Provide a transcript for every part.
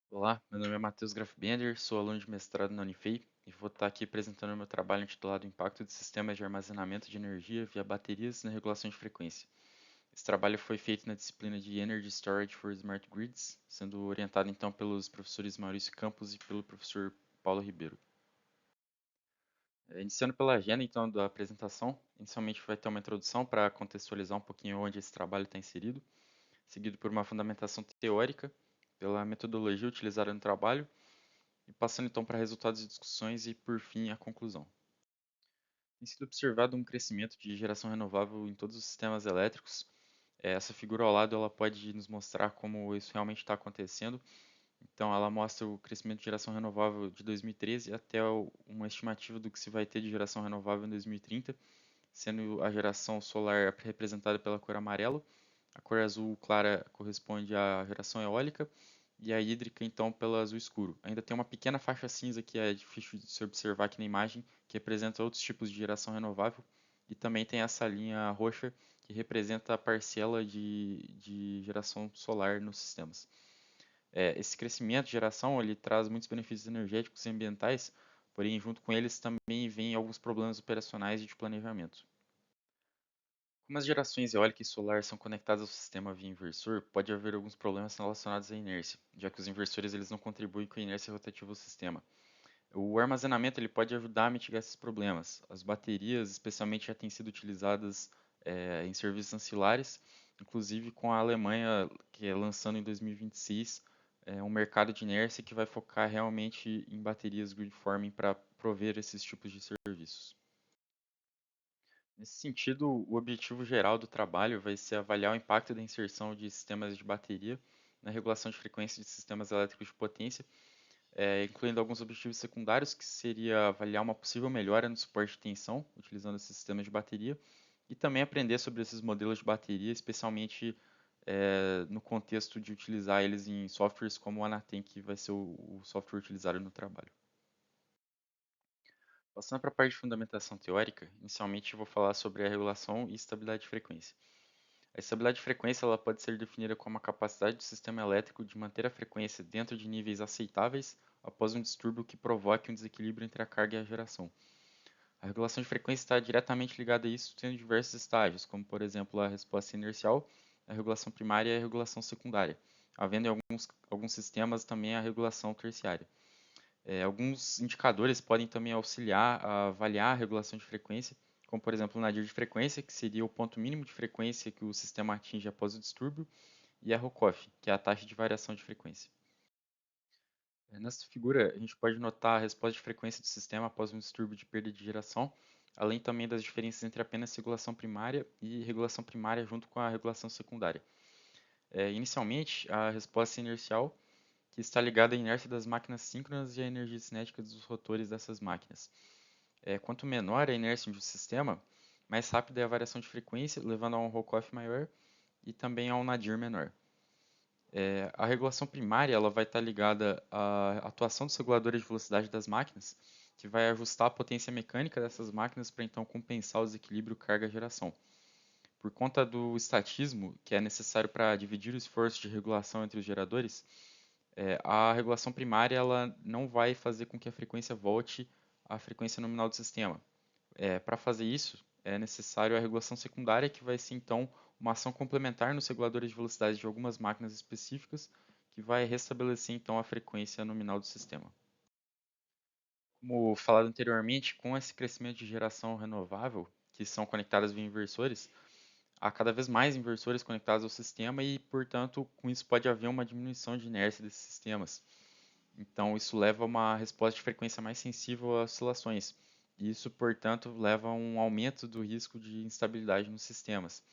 Olá, meu nome é Matheus Grafbender, sou aluno de mestrado na Unifei e vou estar aqui apresentando o meu trabalho intitulado Impacto de Sistemas de Armazenamento de Energia via Baterias na Regulação de Frequência. Esse trabalho foi feito na disciplina de Energy Storage for Smart Grids, sendo orientado então pelos professores Maurício Campos e pelo professor Paulo Ribeiro. Iniciando pela agenda então da apresentação, inicialmente vai ter uma introdução para contextualizar um pouquinho onde esse trabalho está inserido, seguido por uma fundamentação teórica, pela metodologia utilizada no trabalho, e passando então para resultados e discussões e, por fim, a conclusão. Tem sido observado um crescimento de geração renovável em todos os sistemas elétricos. Essa figura ao lado ela pode nos mostrar como isso realmente está acontecendo. Então, ela mostra o crescimento de geração renovável de 2013 até uma estimativa do que se vai ter de geração renovável em 2030, sendo a geração solar representada pela cor amarelo, a cor azul clara corresponde à geração eólica e a hídrica, então, pelo azul escuro. Ainda tem uma pequena faixa cinza que é difícil de se observar aqui na imagem, que representa outros tipos de geração renovável. E também tem essa linha roxa, que representa a parcela de geração solar nos sistemas. Esse crescimento de geração ele traz muitos benefícios energéticos e ambientais, porém, junto com eles também vêm alguns problemas operacionais e de planejamento. Como as gerações eólica e solar são conectadas ao sistema via inversor, pode haver alguns problemas relacionados à inércia, já que os inversores eles não contribuem com a inércia rotativa do sistema. O armazenamento ele pode ajudar a mitigar esses problemas. As baterias, especialmente, já têm sido utilizadas em serviços ancilares, inclusive com a Alemanha que é lançando em 2026 um mercado de inércia que vai focar realmente em baterias grid forming para prover esses tipos de serviços. Nesse sentido, o objetivo geral do trabalho vai ser avaliar o impacto da inserção de sistemas de bateria na regulação de frequência de sistemas elétricos de potência, incluindo alguns objetivos secundários, que seria avaliar uma possível melhora no suporte de tensão, utilizando esses sistemas de bateria, e também aprender sobre esses modelos de bateria, especialmente no contexto de utilizar eles em softwares como o Anatem, que vai ser o software utilizado no trabalho. Passando para a parte de fundamentação teórica, inicialmente eu vou falar sobre a regulação e estabilidade de frequência. A estabilidade de frequência ela pode ser definida como a capacidade do sistema elétrico de manter a frequência dentro de níveis aceitáveis após um distúrbio que provoque um desequilíbrio entre a carga e a geração. A regulação de frequência está diretamente ligada a isso, tendo diversos estágios, como por exemplo a resposta inercial, a regulação primária e a regulação secundária, havendo em alguns sistemas também a regulação terciária. Alguns indicadores podem também auxiliar a avaliar a regulação de frequência, como por exemplo o nadir de frequência, que seria o ponto mínimo de frequência que o sistema atinge após o distúrbio, e a ROCOF, que é a taxa de variação de frequência. Nessa figura, a gente pode notar a resposta de frequência do sistema após um distúrbio de perda de geração, além também das diferenças entre apenas regulação primária e regulação primária junto com a regulação secundária. Inicialmente, a resposta inercial que está ligada à inércia das máquinas síncronas e à energia cinética dos rotores dessas máquinas. Quanto menor a inércia de um sistema, mais rápida é a variação de frequência, levando a um roll-off maior e também a um nadir menor. A regulação primária ela vai estar ligada à atuação dos reguladores de velocidade das máquinas, que vai ajustar a potência mecânica dessas máquinas para então compensar o desequilíbrio carga-geração. Por conta do estatismo, que é necessário para dividir o esforço de regulação entre os geradores, a regulação primária ela não vai fazer com que a frequência volte à frequência nominal do sistema. Para fazer isso, é necessário a regulação secundária, que vai ser então uma ação complementar nos reguladores de velocidade de algumas máquinas específicas, que vai restabelecer então a frequência nominal do sistema. Como falado anteriormente, com esse crescimento de geração renovável, que são conectadas via inversores, há cada vez mais inversores conectados ao sistema e, portanto, com isso pode haver uma diminuição de inércia desses sistemas. Então, isso leva a uma resposta de frequência mais sensível a oscilações. E isso, portanto, leva a um aumento do risco de instabilidade nos sistemas.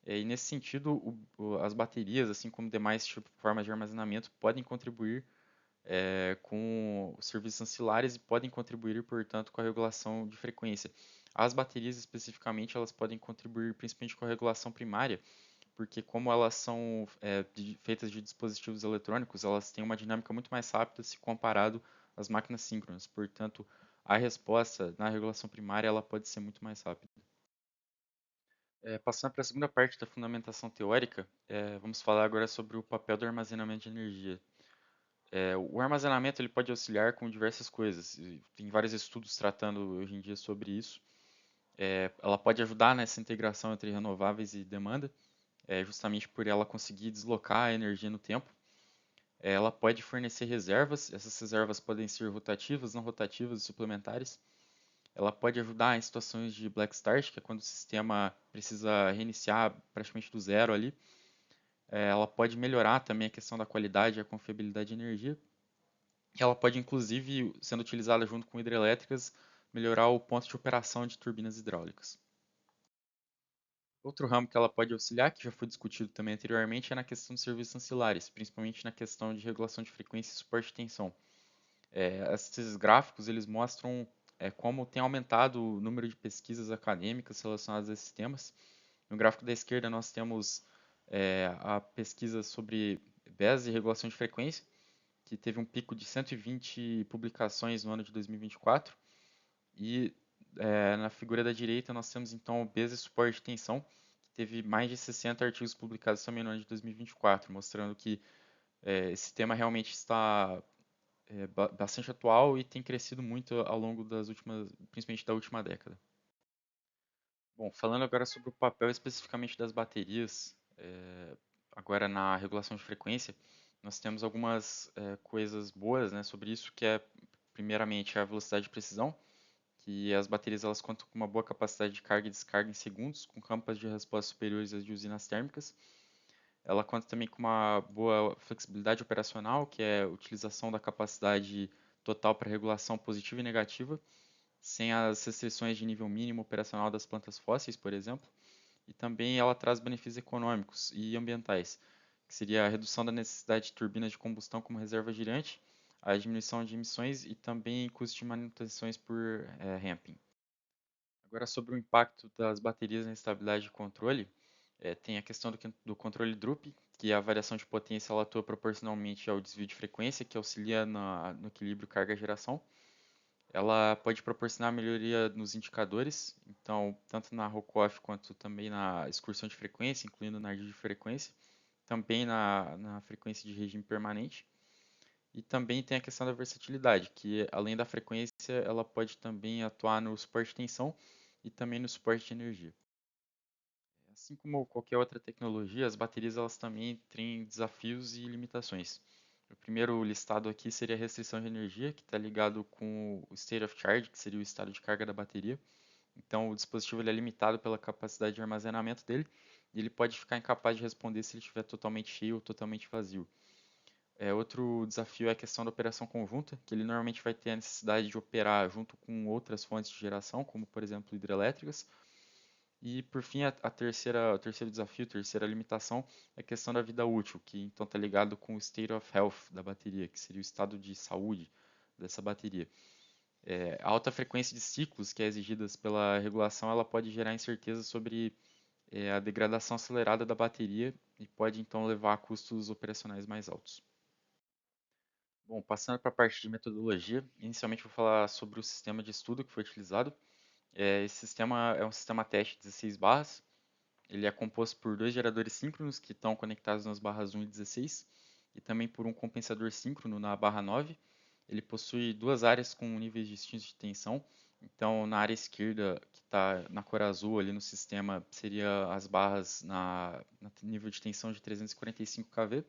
E nesse sentido, as baterias, assim como demais formas de armazenamento, podem contribuir com os serviços ancilares e podem contribuir, portanto, com a regulação de frequência. As baterias, especificamente, elas podem contribuir principalmente com a regulação primária, porque como elas são feitas de dispositivos eletrônicos, elas têm uma dinâmica muito mais rápida se comparado às máquinas síncronas. Portanto, a resposta na regulação primária ela pode ser muito mais rápida. Passando para a segunda parte da fundamentação teórica, vamos falar agora sobre o papel do armazenamento de energia. O armazenamento ele pode auxiliar com diversas coisas. E tem vários estudos tratando hoje em dia sobre isso. Ela pode ajudar nessa integração entre renováveis e demanda, justamente por ela conseguir deslocar a energia no tempo. Ela pode fornecer reservas. Essas reservas podem ser rotativas, não rotativas e suplementares. Ela pode ajudar em situações de black start, que é quando o sistema precisa reiniciar praticamente do zero ali. Ela pode melhorar também a questão da qualidade e a confiabilidade de energia. E ela pode, inclusive, sendo utilizada junto com hidrelétricas, melhorar o ponto de operação de turbinas hidráulicas. Outro ramo que ela pode auxiliar, que já foi discutido também anteriormente, é na questão de serviços ancilares, principalmente na questão de regulação de frequência e suporte de tensão. Esses gráficos eles mostram como tem aumentado o número de pesquisas acadêmicas relacionadas a esses temas. No gráfico da esquerda nós temos a pesquisa sobre BES e regulação de frequência, que teve um pico de 120 publicações no ano de 2024. E na figura da direita nós temos então o BES e suporte de tensão, que teve mais de 60 artigos publicados também no ano de 2024, mostrando que esse tema realmente está bastante atual e tem crescido muito ao longo das últimas, principalmente da última década. Bom, falando agora sobre o papel especificamente das baterias, agora na regulação de frequência, nós temos algumas coisas boas, né, sobre isso, que é primeiramente a velocidade de precisão, que as baterias elas contam com uma boa capacidade de carga e descarga em segundos, com campos de resposta superiores às de usinas térmicas. Ela conta também com uma boa flexibilidade operacional, que é a utilização da capacidade total para regulação positiva e negativa, sem as restrições de nível mínimo operacional das plantas fósseis, por exemplo. E também ela traz benefícios econômicos e ambientais, que seria a redução da necessidade de turbinas de combustão como reserva girante, a diminuição de emissões e também custos de manutenções por ramping. Agora, sobre o impacto das baterias na estabilidade de controle, tem a questão do controle DRUP, que a variação de potência ela atua proporcionalmente ao desvio de frequência, que auxilia no equilíbrio carga-geração. Ela pode proporcionar melhoria nos indicadores, então, tanto na ROCOF quanto também na excursão de frequência, incluindo na de frequência, também na frequência de regime permanente. E também tem a questão da versatilidade, que além da frequência, ela pode também atuar no suporte de tensão e também no suporte de energia. Assim como qualquer outra tecnologia, as baterias elas também têm desafios e limitações. O primeiro listado aqui seria a restrição de energia, que está ligado com o state of charge, que seria o estado de carga da bateria. Então, o dispositivo ele é limitado pela capacidade de armazenamento dele e ele pode ficar incapaz de responder se ele estiver totalmente cheio ou totalmente vazio. Outro desafio é a questão da operação conjunta, que ele normalmente vai ter a necessidade de operar junto com outras fontes de geração, como por exemplo hidrelétricas. E por fim, o terceiro desafio, a terceira limitação é a questão da vida útil, que então está ligado com o state of health da bateria, que seria o estado de saúde dessa bateria. A alta frequência de ciclos que é exigida pela regulação, ela pode gerar incerteza sobre a degradação acelerada da bateria e pode então levar a custos operacionais mais altos. Bom, passando para a parte de metodologia, inicialmente vou falar sobre o sistema de estudo que foi utilizado. Esse sistema é um sistema teste de 16 barras. Ele é composto por dois geradores síncronos que estão conectados nas barras 1 e 16 e também por um compensador síncrono na barra 9. Ele possui duas áreas com níveis distintos de tensão. Então, na área esquerda, que está na cor azul ali no sistema, seria as barras no nível de tensão de 345 kV,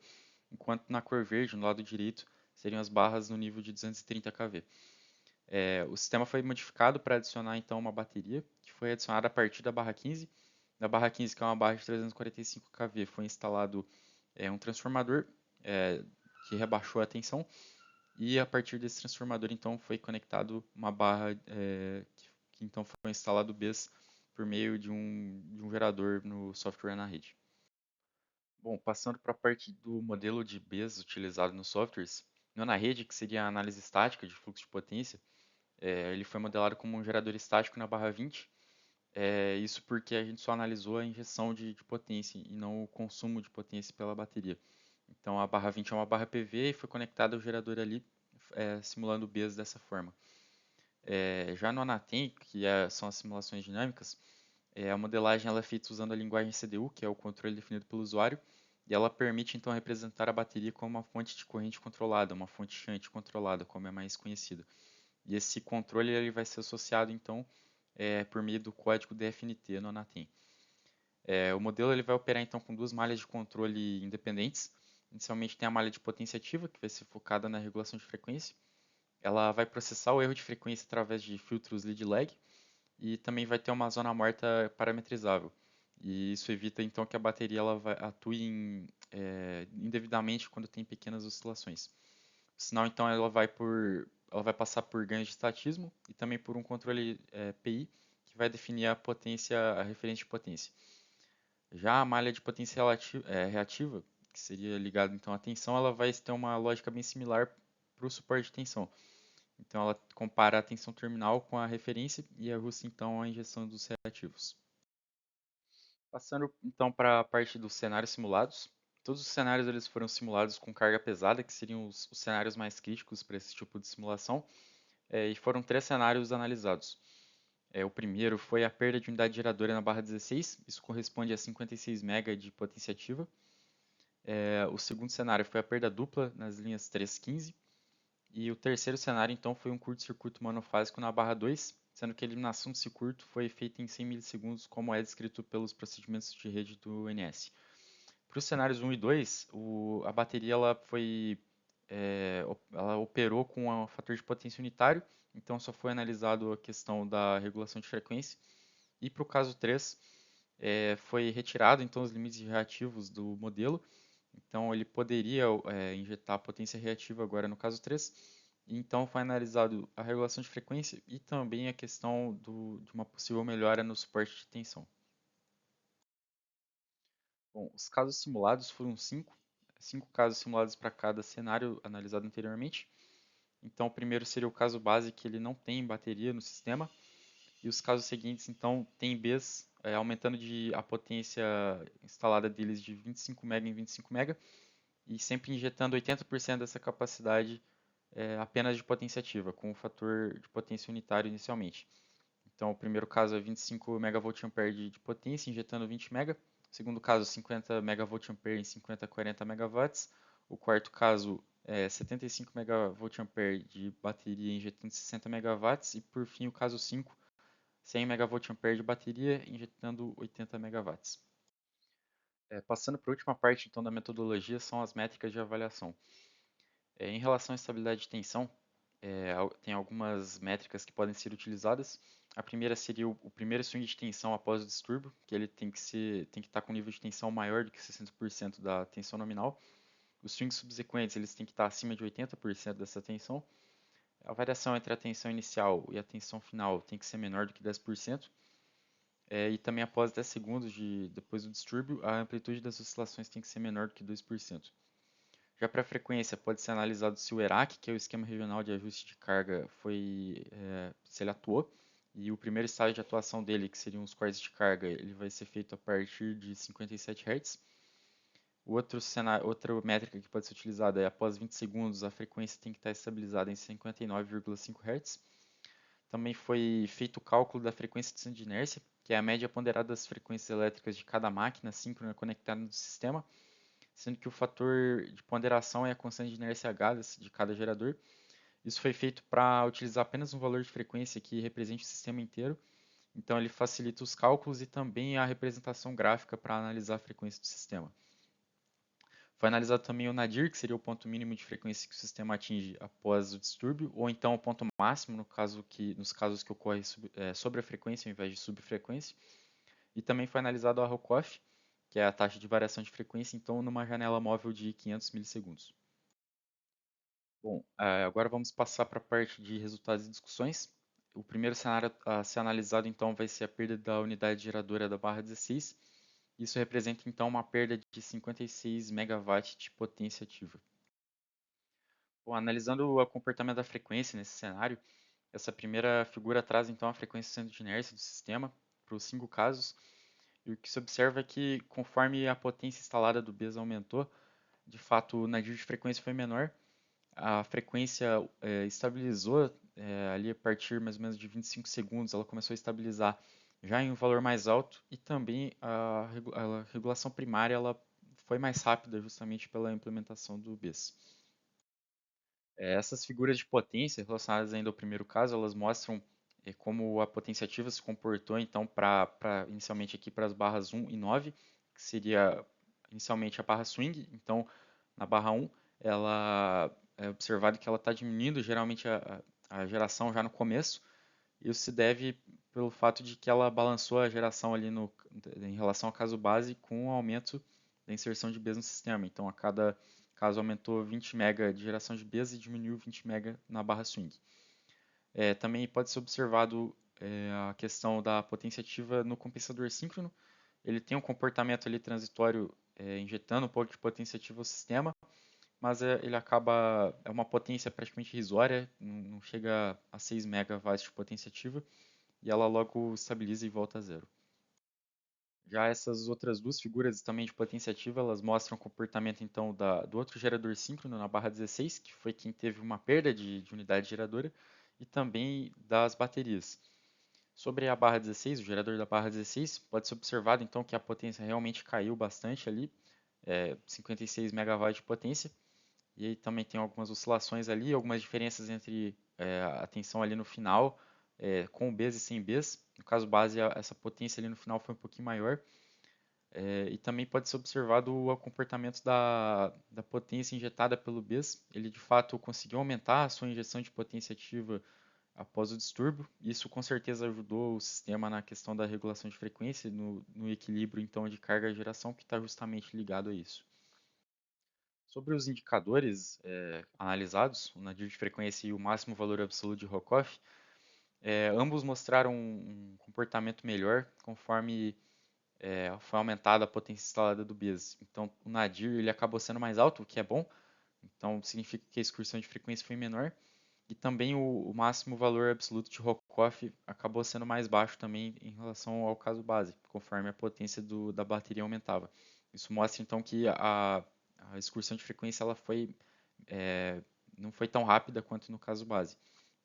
enquanto na cor verde, no lado direito, seriam as barras no nível de 230 kV. O sistema foi modificado para adicionar então uma bateria, que foi adicionada a partir da barra 15. Na barra 15, que é uma barra de 345 kV, foi instalado um transformador que rebaixou a tensão, e a partir desse transformador então foi conectado uma barra que então foi instalado o BES por meio de um gerador no software na rede. Bom, passando para a parte do modelo de BES utilizado nos softwares, no na rede, que seria a análise estática de fluxo de potência, ele foi modelado como um gerador estático na barra 20. Isso porque a gente só analisou a injeção de potência e não o consumo de potência pela bateria. Então a barra 20 é uma barra PV e foi conectada ao gerador ali, simulando o BES dessa forma. Já no Anatem, que são as simulações dinâmicas, a modelagem ela é feita usando a linguagem CDU, que é o controle definido pelo usuário, e ela permite então representar a bateria como uma fonte de corrente controlada, uma fonte shunt controlada, como é mais conhecida. E esse controle ele vai ser associado então por meio do código DFNT no Anatem. O modelo ele vai operar então com duas malhas de controle independentes. Inicialmente tem a malha de potência ativa, que vai ser focada na regulação de frequência. Ela vai processar o erro de frequência através de filtros lead lag e também vai ter uma zona morta parametrizável. E isso evita então que a bateria atue indevidamente quando tem pequenas oscilações. O sinal então ela vai passar por ganhos de estatismo e também por um controle PI que vai definir a potência, a referência de potência. Já a malha de potência reativa, que seria ligada então à tensão, ela vai ter uma lógica bem similar para o suporte de tensão. Então ela compara a tensão terminal com a referência e ajusta então a injeção dos reativos. Passando então para a parte dos cenários simulados. Todos os cenários eles foram simulados com carga pesada, que seriam os cenários mais críticos para esse tipo de simulação, e foram três cenários analisados. O primeiro foi a perda de unidade geradora na barra 16, isso corresponde a 56 MB de potência ativa. O segundo cenário foi a perda dupla nas linhas 315. E o terceiro cenário, então, foi um curto-circuito monofásico na barra 2, sendo que a eliminação desse curto foi feita em 100 milissegundos, como é descrito pelos procedimentos de rede do NS. Para os cenários 1 e 2, a bateria ela operou com um fator de potência unitário, então só foi analisado a questão da regulação de frequência. E para o caso 3, foi retirado então os limites reativos do modelo, então ele poderia injetar potência reativa agora no caso 3. Então foi analisado a regulação de frequência e também a questão de uma possível melhora no suporte de tensão. Bom, os casos simulados foram cinco casos simulados para cada cenário analisado anteriormente. Então o primeiro seria o caso base que ele não tem bateria no sistema. E os casos seguintes, então, tem Bs aumentando a potência instalada deles de 25 MB em 25 MB e sempre injetando 80% dessa capacidade apenas de potência ativa, com o fator de potência unitário inicialmente. Então, o primeiro caso é 25 MVA de potência, injetando 20 MB. O segundo caso, 50 MVA em 50 a 40 MW. O quarto caso, 75 MVA de bateria, injetando 60 MW. E, por fim, o caso 5, 100 MVA de bateria, injetando 80 MW. Passando para a última parte, então, da metodologia, são as métricas de avaliação. Em relação à estabilidade de tensão, tem algumas métricas que podem ser utilizadas. A primeira seria o primeiro swing de tensão após o distúrbio, que ele tem que estar com um nível de tensão maior do que 60% da tensão nominal. Os swings subsequentes eles têm que estar acima de 80% dessa tensão. A variação entre a tensão inicial e a tensão final tem que ser menor do que 10%. E também após 10 segundos depois do distúrbio, a amplitude das oscilações tem que ser menor do que 2%. Já para a frequência, pode ser analisado se o ERAC, que é o esquema regional de ajuste de carga, se ele atuou. E o primeiro estágio de atuação dele, que seriam os cortes de carga, ele vai ser feito a partir de 57 Hz. Outra métrica que pode ser utilizada é após 20 segundos, a frequência tem que estar estabilizada em 59,5 Hz. Também foi feito o cálculo da frequência de centro de inércia, que é a média ponderada das frequências elétricas de cada máquina síncrona conectada no sistema, sendo que o fator de ponderação é a constante de inércia H de cada gerador. Isso foi feito para utilizar apenas um valor de frequência que represente o sistema inteiro, então ele facilita os cálculos e também a representação gráfica para analisar a frequência do sistema. Foi analisado também o nadir, que seria o ponto mínimo de frequência que o sistema atinge após o distúrbio, ou então o ponto máximo, nos casos que ocorre sobre a frequência ao invés de subfrequência. E também foi analisado a ROCOF, que é a taxa de variação de frequência, então numa janela móvel de 500 milissegundos. Bom, agora vamos passar para a parte de resultados e discussões. O primeiro cenário a ser analisado então vai ser a perda da unidade geradora da barra 16. Isso representa então uma perda de 56 MW de potência ativa. Bom, analisando o comportamento da frequência nesse cenário, essa primeira figura traz então a frequência centro de inércia do sistema para os 5 casos. E o que se observa é que conforme a potência instalada do BES aumentou, de fato o nadir de frequência foi menor, a frequência estabilizou ali a partir mais ou menos de 25 segundos, ela começou a estabilizar já em um valor mais alto e também a regulação primária ela foi mais rápida justamente pela implementação do BIS. Essas figuras de potência relacionadas ainda ao primeiro caso, elas mostram como a potência ativa se comportou então inicialmente aqui para as barras 1 e 9, que seria inicialmente a barra swing. Então na barra 1 ela é observado que ela está diminuindo geralmente a geração já no começo. Isso se deve pelo fato de que ela balançou a geração ali em relação ao caso base com o aumento da inserção de Bs no sistema. Então, a cada caso aumentou 20 MB de geração de Bs e diminuiu 20 MB na barra swing. Também pode ser observado a questão da potência ativa no compensador síncrono. Ele tem um comportamento ali transitório injetando um pouco de potência ativa ao sistema, mas ele acaba, é uma potência praticamente irrisória, não chega a 6 MW de potência ativa, e ela logo estabiliza e volta a zero. Já essas outras duas figuras também de potência ativa, elas mostram o comportamento então do outro gerador síncrono na barra 16, que foi quem teve uma perda de unidade geradora, e também das baterias. Sobre a barra 16, o gerador da barra 16, pode ser observado então que a potência realmente caiu bastante ali, 56 MW de potência, e aí também tem algumas oscilações ali, algumas diferenças entre a tensão ali no final, com Bs e sem Bs. No caso base, essa potência ali no final foi um pouquinho maior. E também pode ser observado o comportamento da potência injetada pelo Bs. Ele de fato conseguiu aumentar a sua injeção de potência ativa após o distúrbio. Isso com certeza ajudou o sistema na questão da regulação de frequência, no equilíbrio então de carga e geração, que está justamente ligado a isso. Sobre os indicadores analisados, o nadir de frequência e o máximo valor absoluto de Rokoff, ambos mostraram um comportamento melhor conforme foi aumentada a potência instalada do BIS. Então, o nadir ele acabou sendo mais alto, o que é bom. Então, significa que a excursão de frequência foi menor. E também o máximo valor absoluto de Rokoff acabou sendo mais baixo também em relação ao caso base, conforme a potência da bateria aumentava. Isso mostra então que a excursão de frequência ela não foi tão rápida quanto no caso base.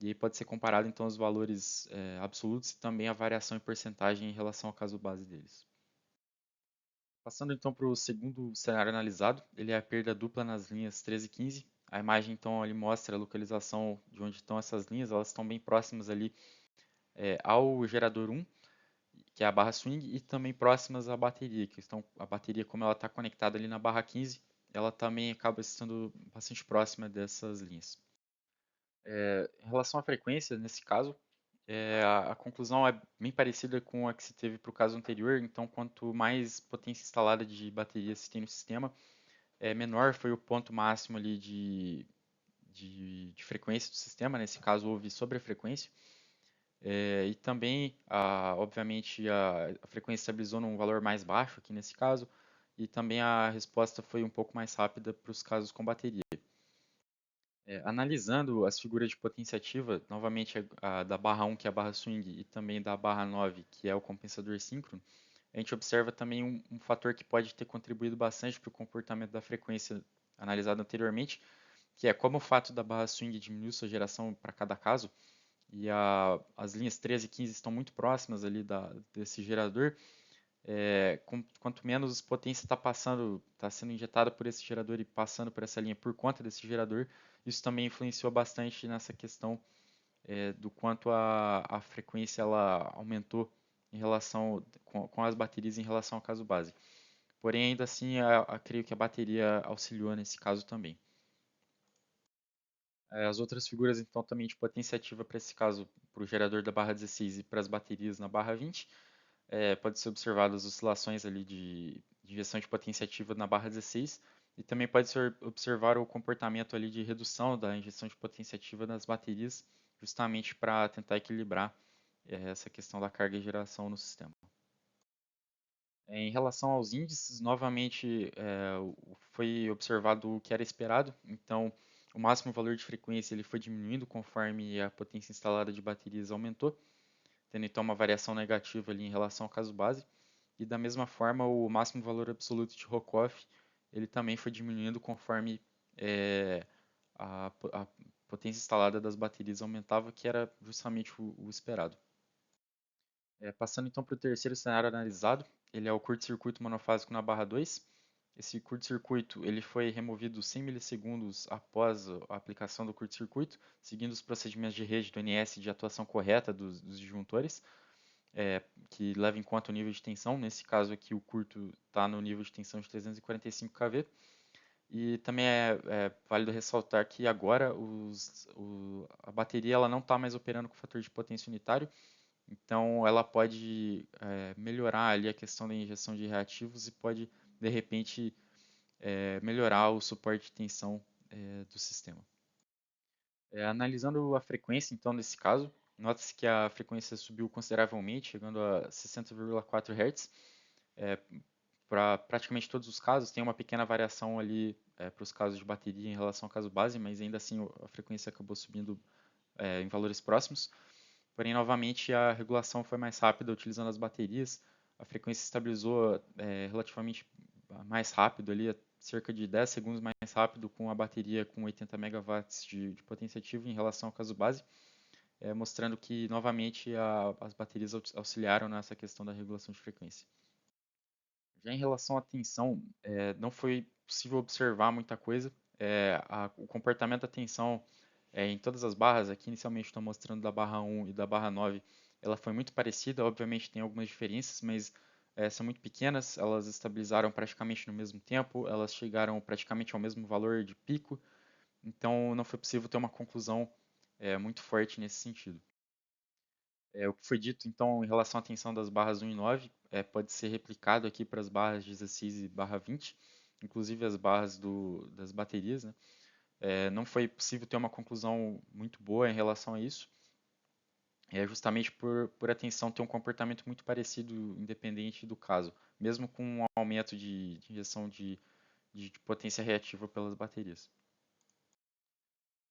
E aí pode ser comparado então os valores absolutos e também a variação em porcentagem em relação ao caso base deles. Passando então para o segundo cenário analisado, ele é a perda dupla nas linhas 13 e 15. A imagem então ali mostra a localização de onde estão essas linhas, elas estão bem próximas ali ao gerador 1, que é a barra swing, e também próximas à bateria, a bateria como ela está conectada ali na barra 15, ela também acaba estando bastante próxima dessas linhas. Em relação à frequência, nesse caso, a conclusão é bem parecida com a que se teve para o caso anterior. Então, quanto mais potência instalada de bateria se tem no sistema, menor foi o ponto máximo ali de frequência do sistema. Nesse caso, houve sobrefrequência. E também, obviamente, a frequência estabilizou num valor mais baixo aqui nesse caso. E também a resposta foi um pouco mais rápida para os casos com bateria. Analisando as figuras de potência ativa, novamente a da barra 1, que é a barra swing, e também da barra 9, que é o compensador síncrono, a gente observa também um fator que pode ter contribuído bastante para o comportamento da frequência analisado anteriormente, que é como o fato da barra swing diminuiu sua geração para cada caso, e as linhas 13 e 15 estão muito próximas ali desse gerador, quanto menos potência está sendo injetada por esse gerador e passando por essa linha por conta desse gerador, isso também influenciou bastante nessa questão do quanto a frequência ela aumentou em relação com as baterias em relação ao caso base. Porém, ainda assim, creio que a bateria auxiliou nesse caso também. As outras figuras, então, também de potência ativa para esse caso, para o gerador da barra 16 e para as baterias na barra 20, pode ser observadas oscilações ali de injeção de potência ativa na barra 16 e também pode ser observar o comportamento ali de redução da injeção de potência ativa nas baterias, justamente para tentar equilibrar essa questão da carga e geração no sistema. Em relação aos índices, novamente foi observado o que era esperado, então o máximo valor de frequência ele foi diminuindo conforme a potência instalada de baterias aumentou, tendo então uma variação negativa ali em relação ao caso base. E da mesma forma, o máximo valor absoluto de Rokoff ele também foi diminuindo conforme a potência instalada das baterias aumentava, que era justamente o esperado. Passando então para o terceiro cenário analisado, ele é o curto-circuito monofásico na barra 2. esse curto-circuito ele foi removido 100 milissegundos após a aplicação do curto-circuito, seguindo os procedimentos de rede do NS de atuação correta dos disjuntores, que leva em conta o nível de tensão. Nesse caso aqui, o curto está no nível de tensão de 345 kV. E também é válido ressaltar que agora a bateria ela não está mais operando com fator de potência unitário, então ela pode melhorar ali a questão da injeção de reativos e pode, de repente, melhorar o suporte de tensão do sistema. Analisando a frequência, então, nesse caso, nota-se que a frequência subiu consideravelmente, chegando a 60,4 Hz. Para praticamente todos os casos, tem uma pequena variação ali para os casos de bateria em relação ao caso base, mas ainda assim a frequência acabou subindo em valores próximos. Porém, novamente, a regulação foi mais rápida utilizando as baterias. A frequência estabilizou relativamente mais rápido, ali, cerca de 10 segundos mais rápido com a bateria com 80 megawatts de potência ativa em relação ao caso base, mostrando que, novamente, as baterias auxiliaram nessa questão da regulação de frequência. Já em relação à tensão, não foi possível observar muita coisa. O comportamento da tensão em todas as barras, aqui inicialmente estou mostrando da barra 1 e da barra 9, ela foi muito parecida, obviamente tem algumas diferenças, mas são muito pequenas, elas estabilizaram praticamente no mesmo tempo, elas chegaram praticamente ao mesmo valor de pico, então não foi possível ter uma conclusão muito forte nesse sentido. O que foi dito então em relação à tensão das barras 1 e 9 pode ser replicado aqui para as barras 16 e barra 20, inclusive as barras das baterias, né? Não foi possível ter uma conclusão muito boa em relação a isso, justamente por a tensão ter um comportamento muito parecido, independente do caso, mesmo com um aumento de injeção de potência reativa pelas baterias.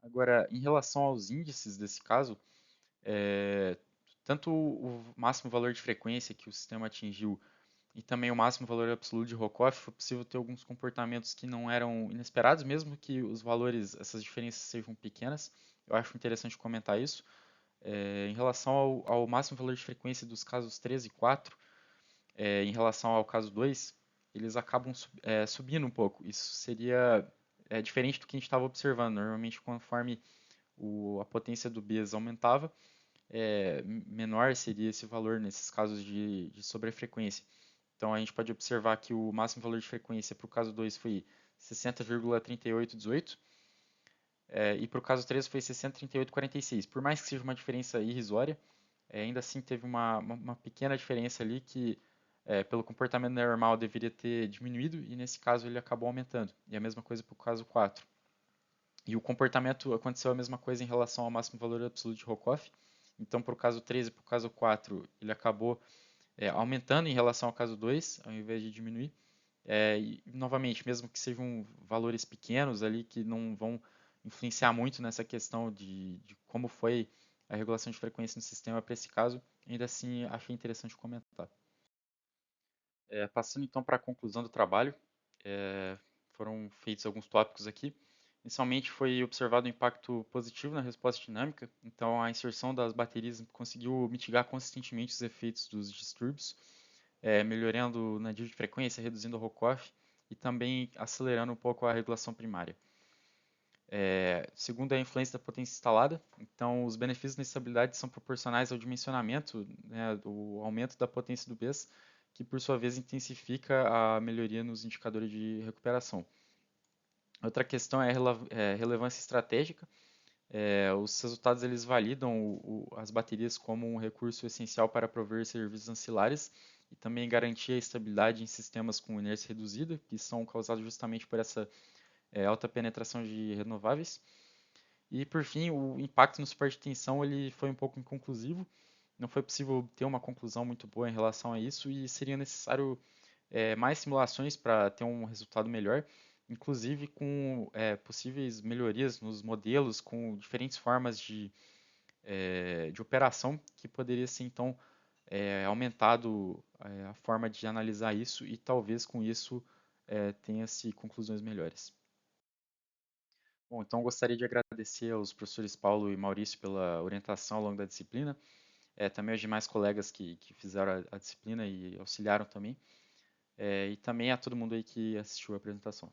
Agora, em relação aos índices desse caso, é, tanto o máximo valor de frequência que o sistema atingiu e também o máximo valor absoluto de Rocoff, foi possível ter alguns comportamentos que não eram inesperados, mesmo que os valores, essas diferenças sejam pequenas. Eu acho interessante comentar isso. Em relação ao máximo valor de frequência dos casos 3 e 4, em relação ao caso 2, eles acabam subindo um pouco. Isso seria diferente do que a gente estava observando. Normalmente, conforme a potência do BIAS aumentava, menor seria esse valor nesses casos de sobrefrequência. Então a gente pode observar que o máximo valor de frequência para o caso 2 foi 60,3818 e para o caso 3 foi 60,3846. Por mais que seja uma diferença irrisória, ainda assim teve uma pequena diferença ali que, pelo comportamento normal, deveria ter diminuído e nesse caso ele acabou aumentando. E a mesma coisa para o caso 4. E o comportamento aconteceu a mesma coisa em relação ao máximo valor absoluto de Rocoff. Então, para o caso 3 e para o caso 4, ele acabou aumentando em relação ao caso 2, ao invés de diminuir. E, novamente, mesmo que sejam valores pequenos ali, que não vão influenciar muito nessa questão de como foi a regulação de frequência no sistema para esse caso, ainda assim achei interessante comentar. Passando então para a conclusão do trabalho, foram feitos alguns tópicos aqui. Inicialmente foi observado um impacto positivo na resposta dinâmica, então a inserção das baterias conseguiu mitigar consistentemente os efeitos dos distúrbios, melhorando na nível de frequência, reduzindo o Rocoff e também acelerando um pouco a regulação primária. Segundo a influência da potência instalada, então os benefícios da estabilidade são proporcionais ao dimensionamento, né, do aumento da potência do BES, que por sua vez intensifica a melhoria nos indicadores de recuperação. Outra questão é a relevância estratégica. Os resultados eles validam as baterias como um recurso essencial para prover serviços ancilares e também garantir a estabilidade em sistemas com inércia reduzida, que são causados justamente por essa alta penetração de renováveis. E por fim, o impacto no suporte de tensão ele foi um pouco inconclusivo. Não foi possível ter uma conclusão muito boa em relação a isso e seria necessário mais simulações para ter um resultado melhor, inclusive com possíveis melhorias nos modelos, com diferentes formas de operação, que poderia ser então aumentado a forma de analisar isso e talvez com isso tenha-se conclusões melhores. Bom, então gostaria de agradecer aos professores Paulo e Maurício pela orientação ao longo da disciplina, também aos demais colegas que fizeram a disciplina e auxiliaram também. e também a todo mundo aí que assistiu a apresentação.